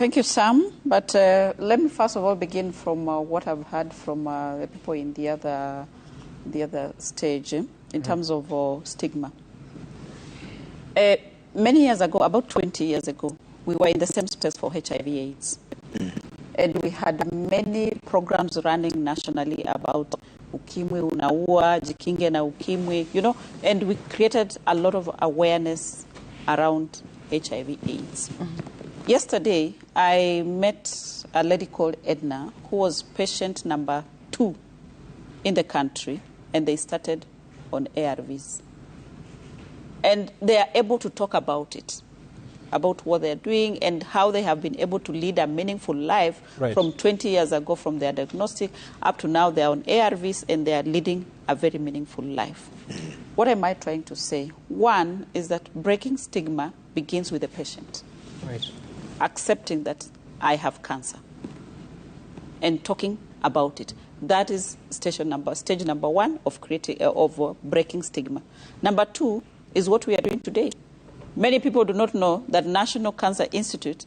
Thank you, Sam. But let me first of all begin from what I've heard from the people in the other stage in terms of stigma. Many years ago, about 20 years ago, we were in the same space for HIV/AIDS. And we had many programs running nationally about ukimwi unaua, jikinge na ukimwi, and we created a lot of awareness around HIV/AIDS. Yesterday, I met a lady called Edna, who was patient number 2 in the country, and they started on ARVs. And they are able to talk about it, about what they're doing and how they have been able to lead a meaningful life from 20 years ago from their diagnostic up to now. They're on ARVs and they are leading a very meaningful life. What am I trying to say? One is that breaking stigma begins with the patient. Accepting that I have cancer and talking about it. That is stage number 1 of breaking stigma. Number 2 is what we are doing today. Many people do not know that National Cancer Institute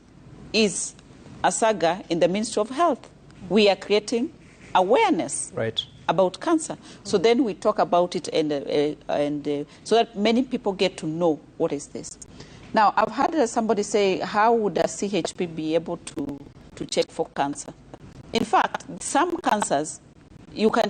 is a saga in the Ministry of Health. We are creating awareness about cancer. So then we talk about it and so that many people get to know what is this. Now, I've heard somebody say, how would a CHP be able to check for cancer? In fact, some cancers, you can